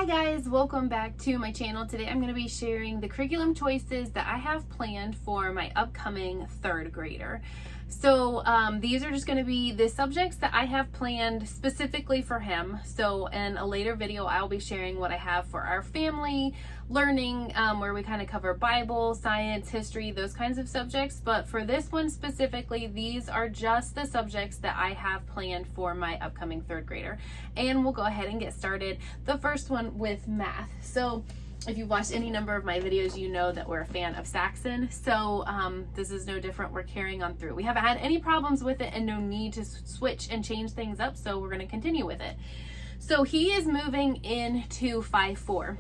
guys, welcome back to my channel. Today I'm going to be sharing the curriculum choices that I have planned for my upcoming third grader. So these are just going to be the subjects that I have planned specifically for him. So in a later video I'll be sharing what I have for our family learning, where we kind of cover Bible, science, history, those kinds of subjects. But for this one specifically, these are just the subjects that I have planned for my upcoming third grader. And we'll go ahead and get started. The first one with math. So if you've watched any number of my videos, you know that we're a fan of Saxon. So this is no different. We're carrying on through. We haven't had any problems with it and no need to switch and change things up. So we're going to continue with it. So he is moving into 5-4.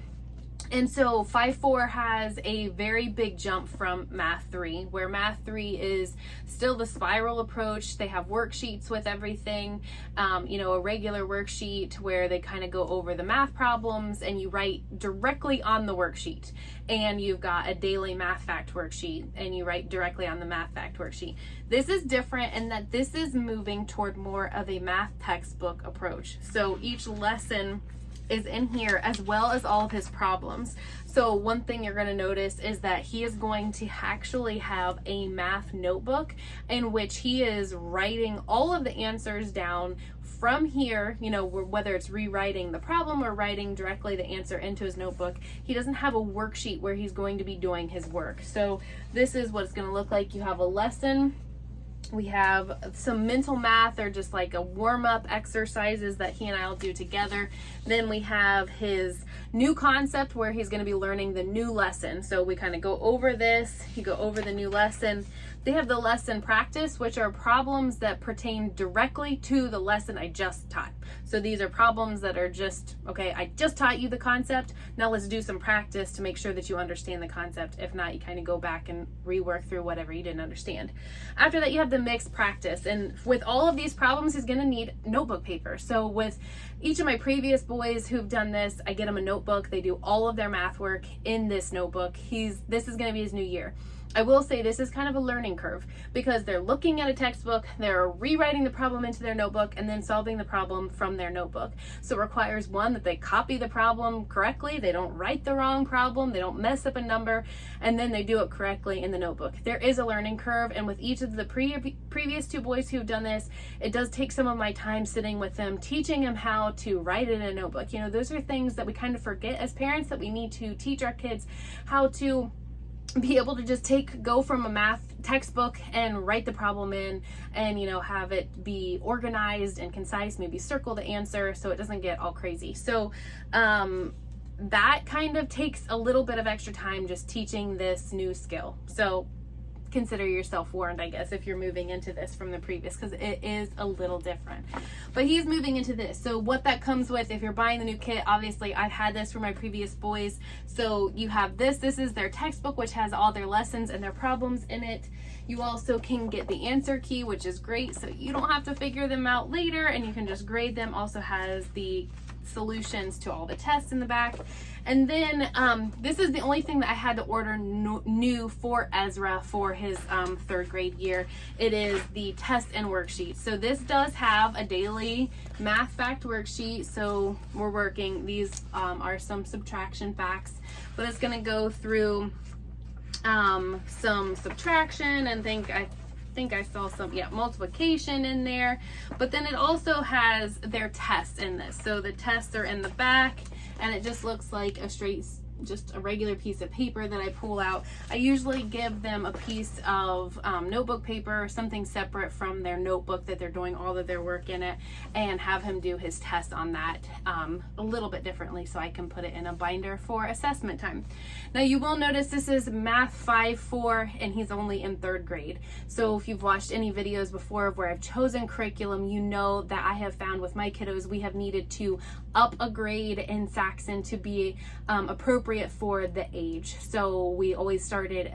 And so 5-4 has a very big jump from Math 3, where Math 3 is still the spiral approach. They have worksheets with everything, a regular worksheet where they kind of go over the math problems and you write directly on the worksheet. And you've got a daily math fact worksheet and you write directly on the math fact worksheet. This is different in that this is moving toward more of a math textbook approach. So each lesson is in here as well as all of his problems. So one thing you're going to notice is that he is going to actually have a math notebook in which he is writing all of the answers down from here, whether it's rewriting the problem or writing directly the answer into his notebook. He doesn't have a worksheet where he's going to be doing his work. So this is what it's going to look like. You have a lesson. We have some mental math or just like a warm-up exercises that he and I will do together. Then we have his new concept where he's going to be learning the new lesson. So we kind of go over this, you go over the new lesson. They have the lesson practice, which are problems that pertain directly to the lesson I just taught. So these are problems that are just, okay, I just taught you the concept. Now let's do some practice to make sure that you understand the concept. If not, you kind of go back and rework through whatever you didn't understand. After that, you have the mixed practice. And with all of these problems, he's going to need notebook paper. So with each of my previous boys who've done this, I get them a notebook. They do all of their math work in this notebook. This is going to be his new year. I will say this is kind of a learning curve because they're looking at a textbook, they're rewriting the problem into their notebook and then solving the problem from their notebook. So it requires one, that they copy the problem correctly, they don't write the wrong problem, they don't mess up a number, and then they do it correctly in the notebook. There is a learning curve, and with each of the previous two boys who've done this, it does take some of my time sitting with them, teaching them how to write it in a notebook. Those are things that we kind of forget as parents, that we need to teach our kids how to be able to just go from a math textbook and write the problem in and have it be organized and concise, maybe circle the answer so it doesn't get all crazy. So that kind of takes a little bit of extra time just teaching this new skill. So consider yourself warned, I guess, if you're moving into this from the previous, because it is a little different. But he's moving into this. So what that comes with, if you're buying the new kit, obviously I've had this for my previous boys. So you have this is their textbook, which has all their lessons and their problems in it. You also can get the answer key, which is great, so you don't have to figure them out later and you can just grade them. Also has the solutions to all the tests in the back. And then this is the only thing that I had to order new for Ezra for his third grade year. It is the test and worksheet. So this does have a daily math fact worksheet. So we're working, these are some subtraction facts, but it's going to go through some subtraction and I think I saw some multiplication in there, but then it also has their tests in this. So the tests are in the back and it just looks like just a regular piece of paper that I pull out. I usually give them a piece of notebook paper or something separate from their notebook that they're doing all of their work in it, and have him do his test on that a little bit differently so I can put it in a binder for assessment time. Now you will notice this is Math 5-4 and he's only in third grade. So if you've watched any videos before of where I've chosen curriculum, you know that I have found with my kiddos we have needed to up a grade in Saxon to be appropriate for the age. So we always started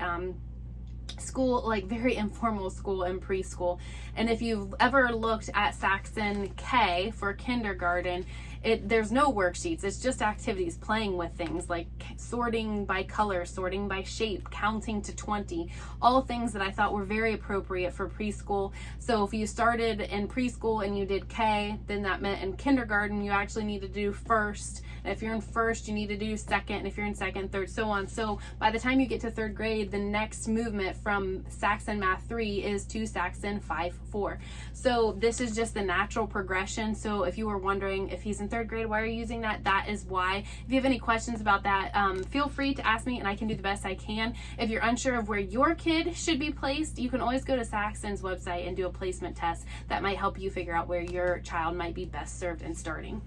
school, like very informal school and preschool. And if you've ever looked at Saxon K for kindergarten, There's no worksheets. It's just activities, playing with things like sorting by color, sorting by shape, counting to 20, all things that I thought were very appropriate for preschool. So if you started in preschool and you did K, then that meant in kindergarten you actually need to do first. And if you're in first, you need to do second. And if you're in second, third, so on. So by the time you get to third grade, the next movement from Saxon Math 3 is to Saxon 5-4. So this is just the natural progression. So if you were wondering if he's in third grade, why are you using that? That is why. If you have any questions about that, feel free to ask me and I can do the best I can. If you're unsure of where your kid should be placed, you can always go to Saxon's website and do a placement test. That might help you figure out where your child might be best served in starting.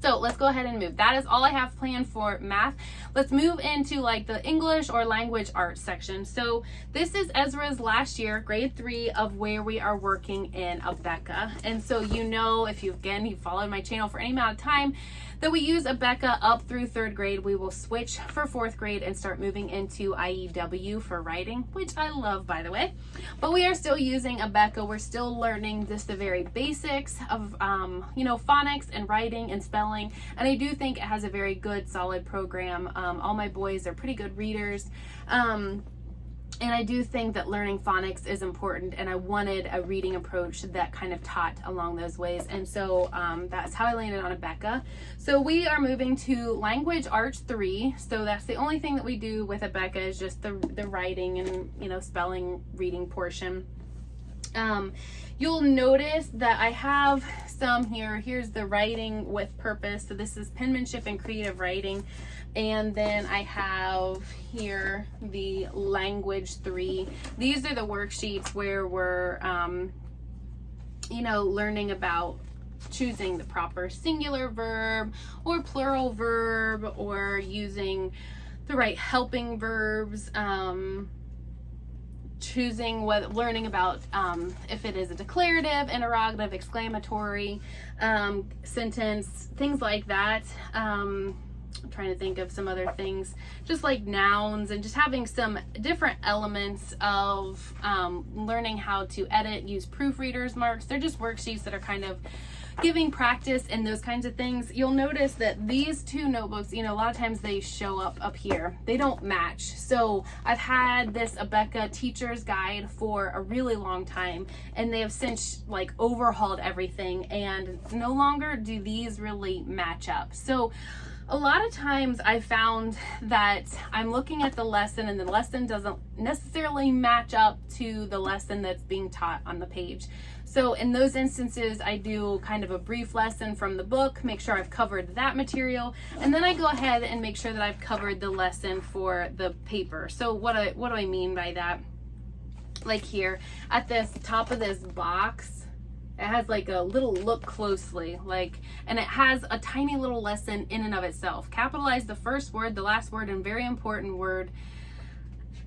So let's go ahead and move. That is all I have planned for math. Let's move into like the English or language arts section. So this is Ezra's last year, grade 3, of where we are working in Abeka. And so you know, if you followed my channel for any amount of time, that we use Abeka up through 3rd grade. We will switch for 4th grade and start moving into IEW for writing, which I love, by the way. But we are still using Abeka. We're still learning just the very basics of, phonics and writing and spelling. And I do think it has a very good, solid program. All my boys are pretty good readers. And I do think that learning phonics is important, and I wanted a reading approach that kind of taught along those ways. And so that's how I landed on Abeka. So we are moving to Language Arts 3. So that's the only thing that we do with Abeka is just the writing and, spelling, reading portion. You'll notice that I have some here. Here's the writing with purpose. So this is penmanship and creative writing. And then I have here the language 3. These are the worksheets where we're, learning about choosing the proper singular verb or plural verb, or using the right helping verbs, learning about if it is a declarative, interrogative, exclamatory sentence, things like that. I'm trying to think of some other things, just like nouns, and just having some different elements of learning how to edit, use proofreaders marks. They're just worksheets that are kind of giving practice and those kinds of things. You'll notice that these two notebooks, a lot of times they show up here. They don't match. So I've had this Abeka teacher's guide for a really long time, and they have since overhauled everything, and no longer do these really match up. So a lot of times I found that I'm looking at the lesson and the lesson doesn't necessarily match up to the lesson that's being taught on the page. So in those instances, I do kind of a brief lesson from the book, make sure I've covered that material, and then I go ahead and make sure that I've covered the lesson for the paper. So what do I mean by that? Like here at this top of this box, it has like a little look closely, and it has a tiny little lesson in and of itself. Capitalize the first word, the last word, and very important word,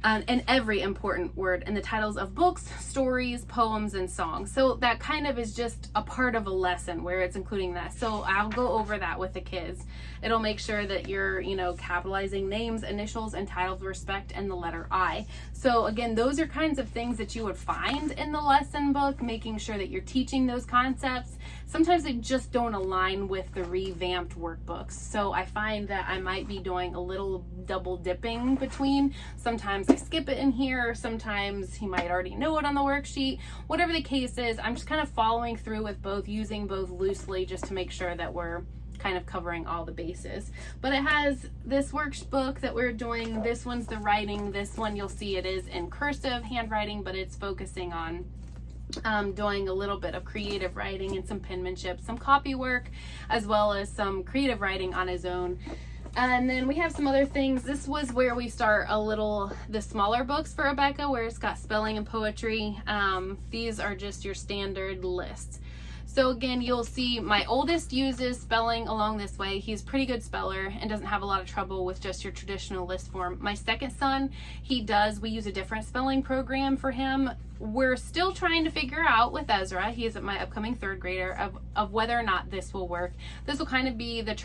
and every important word in the titles of books, stories, poems, and songs. So that kind of is just a part of a lesson where it's including that. So I'll go over that with the kids. It'll make sure that you're, capitalizing names, initials, and titles of respect, and the letter I. So again, those are kinds of things that you would find in the lesson book, making sure that you're teaching those concepts. Sometimes they just don't align with the revamped workbooks. So I find that I might be doing a little double dipping between. Sometimes I skip it in here. Sometimes he might already know it on the worksheet. Whatever the case is, I'm just kind of following through with both, using both loosely just to make sure that we're kind of covering all the bases. But it has this workbook that we're doing. This one's the writing. This one you'll see it is in cursive handwriting, but it's focusing on doing a little bit of creative writing and some penmanship, some copy work, as well as some creative writing on his own. And then we have some other things. This was where we start the smaller books for Abeka, where it's got spelling and poetry. These are just your standard lists. So again, you'll see my oldest uses spelling along this way. He's a pretty good speller and doesn't have a lot of trouble with just your traditional list form. My second son, we use a different spelling program for him. We're still trying to figure out with Ezra, he is my upcoming 3rd grader, of whether or not this will work. This will kind of be the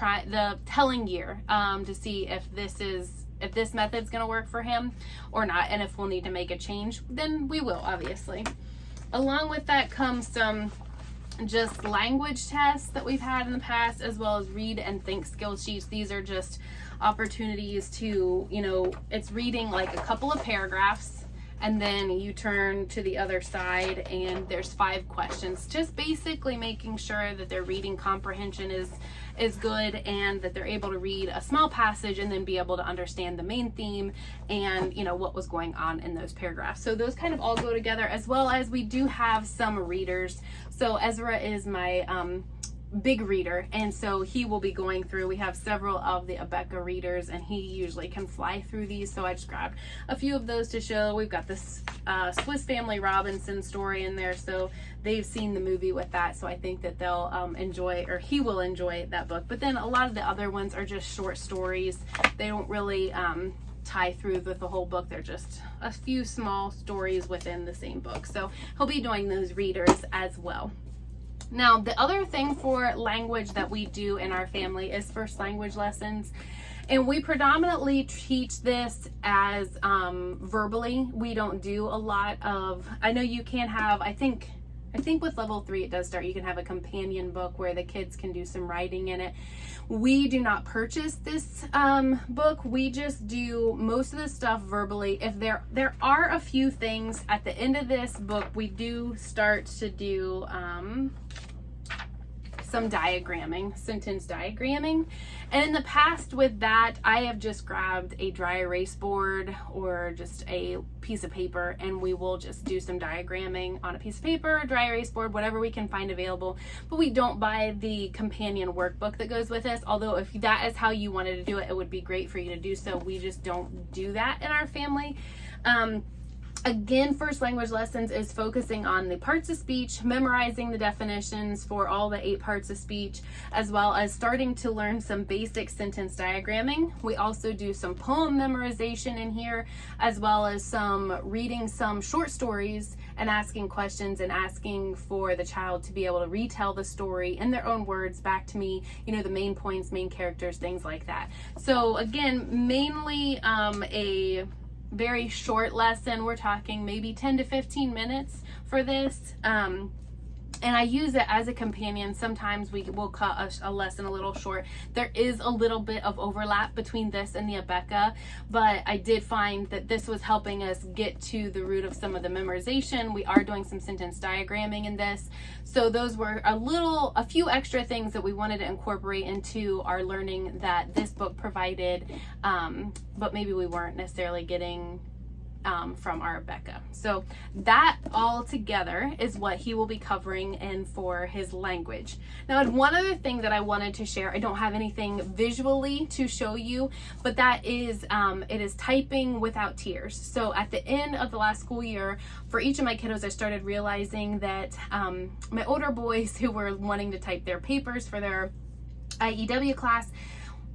telling year to see if this method's going to work for him or not, and if we'll need to make a change, then we will, obviously. Along with that comes some just language tests that we've had in the past, as well as read and think skill sheets. These are just opportunities to, it's reading like a couple of paragraphs, and then you turn to the other side and there's 5 questions, just basically making sure that their reading comprehension is good, and that they're able to read a small passage and then be able to understand the main theme and what was going on in those paragraphs. So those kind of all go together, as well as we do have some readers. So Ezra is my big reader, and so he will be going through, we have several of the Abeka readers, and he usually can fly through these, so I just grabbed a few of those to show. We've got this Swiss Family Robinson story in there, so they've seen the movie with that, so I think that they'll enjoy, or he will enjoy that book. But then a lot of the other ones are just short stories. They don't really tie through with the whole book. They're just a few small stories within the same book, so he'll be doing those readers as well. Now, the other thing for language that we do in our family is first language lessons. And we predominantly teach this as verbally. We don't do a lot of, I know you can have, I think with level 3 it does start, you can have a companion book where the kids can do some writing in it. We do not purchase this book. We just do most of the stuff verbally. If there are a few things at the end of this book, we do start to do some diagramming, sentence diagramming. And in the past with that, I have just grabbed a dry erase board or just a piece of paper, and we will just do some diagramming on a piece of paper, dry erase board, whatever we can find available. But we don't buy the companion workbook that goes with this, although if that is how you wanted to do it, it would be great for you to do so. We just don't do that in our family. Again, first language lessons is focusing on the parts of speech, memorizing the definitions for all the 8 parts of speech, as well as starting to learn some basic sentence diagramming. We also do some poem memorization in here, as well as some reading some short stories and asking questions and asking for the child to be able to retell the story in their own words back to me, the main points, main characters, things like that. So again, mainly a very short lesson. We're talking maybe 10 to 15 minutes for this. And I use it as a companion. Sometimes we will cut a lesson a little short. There is a little bit of overlap between this and the Abeka, but I did find that this was helping us get to the root of some of the memorization. We are doing some sentence diagramming in this. So those were a few extra things that we wanted to incorporate into our learning that this book provided, but maybe we weren't necessarily getting from our Abeka. So that all together is what he will be covering in for his language. Now, one other thing that I wanted to share, I don't have anything visually to show you, but that is, it is typing without tears. So at the end of the last school year, for each of my kiddos, I started realizing that my older boys who were wanting to type their papers for their IEW class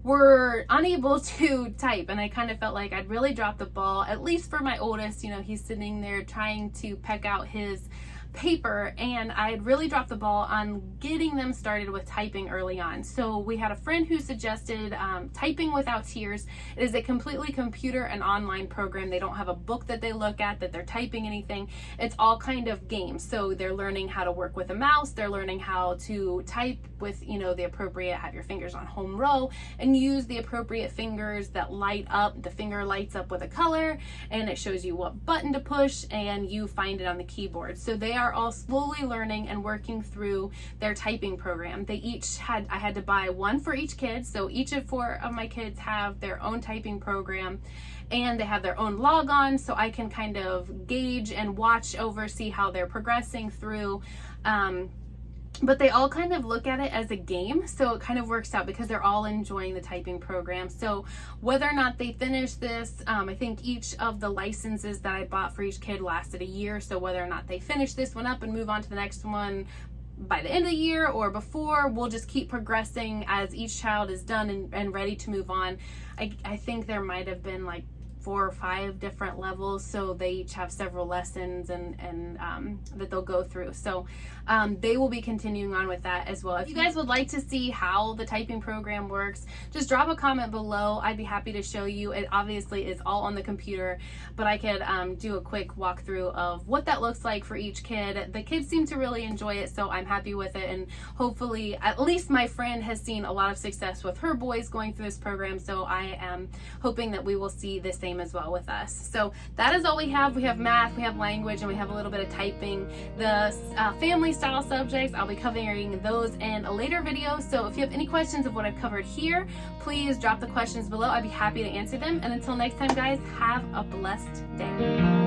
were unable to type, and I kind of felt like I'd really dropped the ball, at least for my oldest. He's sitting there trying to peck out his paper, and I had really dropped the ball on getting them started with typing early on. So we had a friend who suggested Typing Without Tears. It is a completely computer and online program. They don't have a book that they look at that they're typing anything. It's all kind of games. So they're learning how to work with a mouse. They're learning how to type with the appropriate, have your fingers on home row and use the appropriate fingers that light up. The finger lights up with a color and it shows you what button to push, and you find it on the keyboard. So they are all slowly learning and working through their typing program. I had to buy one for each kid. So each of 4 of my kids have their own typing program, and they have their own logon, so I can kind of gauge and watch over, see how they're progressing through. But they all kind of look at it as a game, so it kind of works out because they're all enjoying the typing program. So whether or not they finish this, I think each of the licenses that I bought for each kid lasted a year. So whether or not they finish this one up and move on to the next one by the end of the year or before, we'll just keep progressing as each child is done and ready to move on. I think there might have been like 4 or 5 different levels, so they each have several lessons and that they'll go through. So they will be continuing on with that as well. If you guys would like to see how the typing program works, just drop a comment below. I'd be happy to show you. It obviously is all on the computer, but I could do a quick walkthrough of what that looks like for each kid. The kids seem to really enjoy it, so I'm happy with it, and hopefully, at least my friend has seen a lot of success with her boys going through this program, so I am hoping that we will see the same as well with us. So that is all we have. We have math, we have language, and we have a little bit of typing. The family style subjects, I'll be covering those in a later video, so if you have any questions of what I've covered here, please drop the questions below. I'd be happy to answer them, and until next time guys, have a blessed day.